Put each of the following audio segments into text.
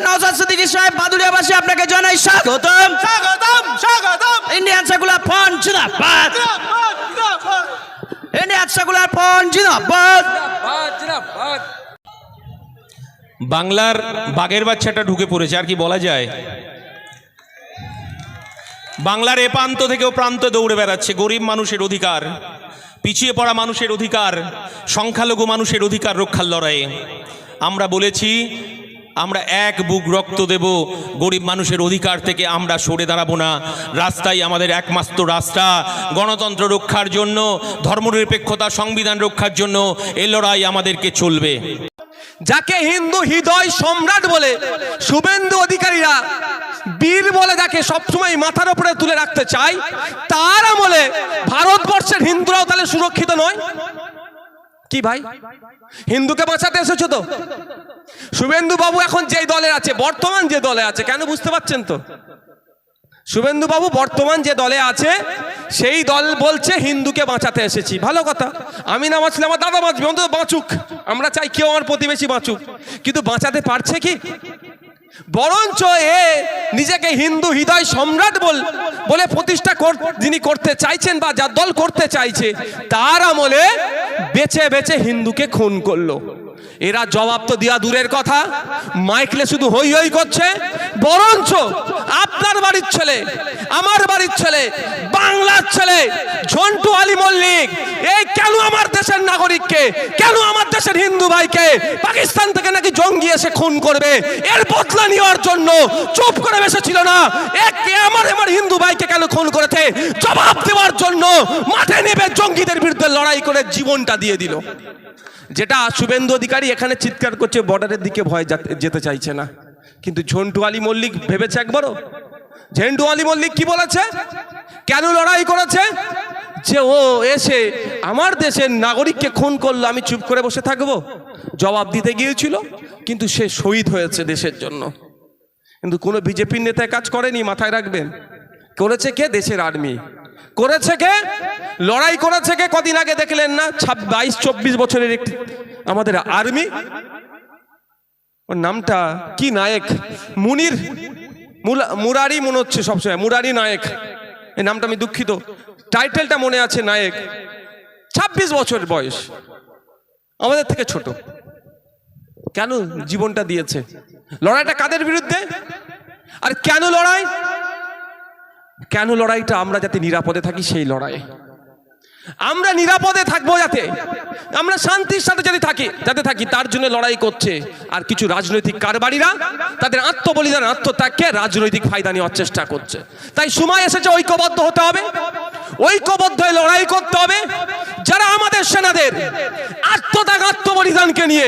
নওশাদ সিদ্দিকী সাহেব বাদুড়িয়াবাসী আপনাকে জানাই স্বাগতম। স্বাগতম স্বাগতম। ইন্ডিয়ান সেকুলার ফ্রন্ট জিন্দাবাদ, ইন্ডিয়ান সেকুলার ফ্রন্ট জিন্দাবাদ। বাংলার বাঘের বাচ্চাটা ঢুকে পড়েছে, আর কি বলা যায়। বাংলার এ প্রান্ত থেকে ও প্রান্ত দৌড়ে বেড়াচ্ছে গরিব মানুষের অধিকার, পিছিয়ে পড়া মানুষের অধিকার, সংখ্যালঘু মানুষের অধিকার রক্ষার লড়াইয়ে। আমরা বলেছি আমরা এক বুক রক্ত দেব, গরিব মানুষের অধিকার থেকে আমরা সরে দাঁড়াবো না। রাস্তাই আমাদের একমাত্র রাস্তা, গণতন্ত্র রক্ষার জন্য, ধর্মনিরপেক্ষতা, সংবিধান রক্ষার জন্য এই লড়াই আমাদেরকে চলবে। যাকে হিন্দু হৃদয় সম্রাট বলে শুভেন্দু অধিকারীরা বীর বলে যাকে সবসময় মাথার উপরে তুলে রাখতে চায়, তার আমলে ভারতবর্ষের হিন্দুরাও তাহলে সুরক্ষিত নয় কি ভাই? হিন্দুকে বাঁচাতে এসেছো তো? শুভেন্দু বাবু এখন যে দলে আছে, বর্তমান যে দলে আছে, কেন বুঝতে পারছেন তো? শুভেন্দু বাবু বর্তমান যে দলে আছে সেই দল বলছে হিন্দুকে বাঁচাতে এসেছি। ভালো কথা, আমি না বাঁচলে আমার দাদা বাঁচবে, অন্তত বাঁচুক। আমরা চাই কেউ আমার প্রতিবেশী বাঁচুক, কিন্তু বাঁচাতে পারছে কি? বরঞ্চ এ নিজেকে হিন্দু হৃদয় সম্রাট বলে প্রতিষ্ঠা যিনি করতে চাইছেন বা যার দল করতে চাইছে, তার আমলে বেছে বেছে হিন্দুকে খুন করলো। এরা জবাব তো দেওয়া দূরের কথা, মাইকলে শুধু হই হই করছে। বরঞ্চ আপনার বাড়ির ছেলে, আমার বাড়ির ছেলে, বাংলার ছেলে ঝন্টু আলী মল্লিক এই কেন আমার দেশের নাগরিককে, কেন আমার দেশের হিন্দু ভাইকে পাকিস্তান থেকে নাকি জঙ্গি এসে খুন করবে, এর বদলা নেওয়ার জন্য চুপ করে বসেছিল না। আমার হিন্দু ভাইকে কেন খুন করেছে জবাব দেওয়ার জন্য মাঠে নেমে জঙ্গিদের বিরুদ্ধে লড়াই করে জীবনটা দিয়ে দিল। যেটা শুভেন্দু অধিকারী এখানে চিৎকার করছে বর্ডারের দিকে ভয় যেতে চাইছে না, কিন্তু ঝন্টু আলী মল্লিক ভেবেছে একবারও? ঝন্টু আলী মল্লিক কি বলেছে, কেন লড়াই করেছে? যে ও এসে আমার দেশের নাগরিককে খুন করলো, আমি চুপ করে বসে থাকবো? জবাব দিতে গিয়েছিল, কিন্তু সে শহীদ হয়েছে দেশের জন্য। কিন্তু কোনো বিজেপির নেতা কাজ করেনি, মাথায় রাখবেন। করেছে কে? দেশের আর্মি করেছে। কে লড়াই করেছে? কে কদিন আগে দেখলেন না 22-24 বছরের একটি আমাদের আর্মি, ওর নামটা কি, নায়ক মুরারি মনে হচ্ছে সবসময়, মুরারি নায়ক এই নামটা, আমি দুঃখিত, টাইটেলটা মনে আছে, নায়ক। 26 বছর বয়স, আমাদের থেকে ছোট। কেন জীবনটা দিয়েছে? লড়াইটা কাদের বিরুদ্ধে? আর কেন লড়াই? কেন লড়াইটা? আমরা যাতে নিরাপদে থাকি, সেই লড়াই। আমরা নিরাপদে থাকবো, যাতে আমরা শান্তির সাথে যাতে থাকি তার জন্য লড়াই করছে। আর কিছু রাজনৈতিক কারবারিরা তাদের আত্মবলিদান, আত্মত্যাগকে রাজনৈতিক ফায়দা নেওয়ার চেষ্টা করছে। তাই সময় এসেছে ঐক্যবদ্ধ হতে হবে, ঐক্যবদ্ধ হয়ে লড়াই করতে হবে। যারা আমাদের সেনাদের আত্মত্যাগ, আত্মবলিদানকে নিয়ে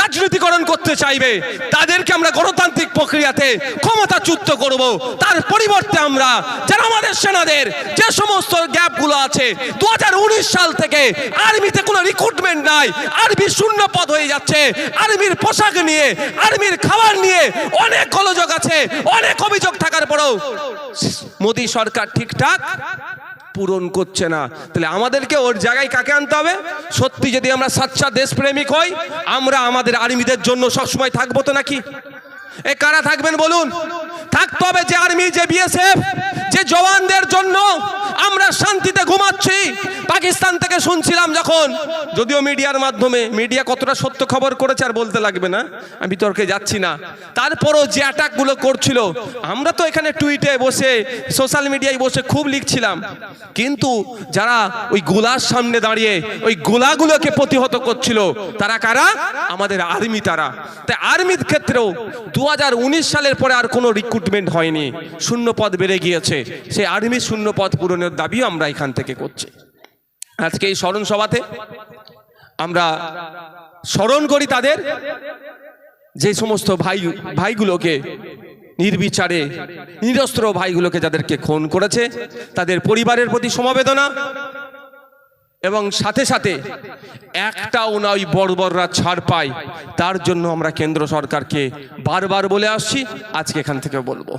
রাজনীতিকরণ করতে চাইবে, তাদেরকে আমরা গণতান্ত্রিক প্রক্রিয়াতে ক্ষমতাচ্যুত করব। তার পরিবর্তে আমরা যারা আমাদের সেনাদের যে সমস্ত গ্যাপগুলো আছে, 2019 সাল থেকে আর্মিতে কোনো রিক্রুটমেন্ট নাই, আর্মি শূন্য পদ হয়ে যাচ্ছে, আর্মির পোশাক নিয়ে, আর্মির খাবার নিয়ে অনেক গোলযোগ আছে, অনেক অভিযোগ থাকার পরেও মোদী সরকার ঠিকঠাক পূরণ করছে না। তাহলে আমাদেরকে ওর জায়গায় কাকে আনতে হবে? সত্যি যদি আমরা সাচ্চা দেশপ্রেমিক হই, আমরা আমাদের আর্মিদের জন্য সবসময় থাকবো তো নাকি? এ কারা থাকবেন বলুন? থাকতে হবে যে আর্মি, যে বিএসএফ, যে জওয়ানদের জন্য আমরা শান্তিতে ঘুমাচ্ছি। পাকিস্তান থেকে শুনছিলাম যখন, যদিও মিডিয়ার মাধ্যমে, মিডিয়া কতটা সত্য খবর করেছে আর বলতে লাগবে না, আমি বিতর্কে যাচ্ছি না, তারপরও যে অ্যাটাকগুলো করছিল, আমরা তো এখানে টুইটে বসে, সোশ্যাল মিডিয়ায় বসে খুব লিখছিলাম, কিন্তু যারা ওই গোলার সামনে দাঁড়িয়ে ওই গোলাগুলোকে প্রতিহত করছিল, তারা কারা? আমাদের আর্মি। তারা তাই আর্মির ক্ষেত্রেও 2019 সালের পরে আর কোনো রিক্রুটমেন্ট হয়নি, শূন্য পদ বেড়ে গিয়েছে। সেই আর্মির শূন্য পদ পূরণের দাবিও আমরা এখান থেকে করছি। আজকে এই স্মরণ সভাতে আমরা স্মরণ করি তাদের, যে সমস্ত ভাইগুলোকে নির্বিচারে, নিরস্ত্র ভাইগুলোকে যাদেরকে খুন করেছে, তাদের পরিবারের প্রতি সমবেদনা। এবং সাথে সাথে একটাও না ওই বর্বররা ছাড় পায়, তার জন্য আমরা কেন্দ্র সরকারকে বারবার বলে আসছি, আজকে এখান থেকে বলবো।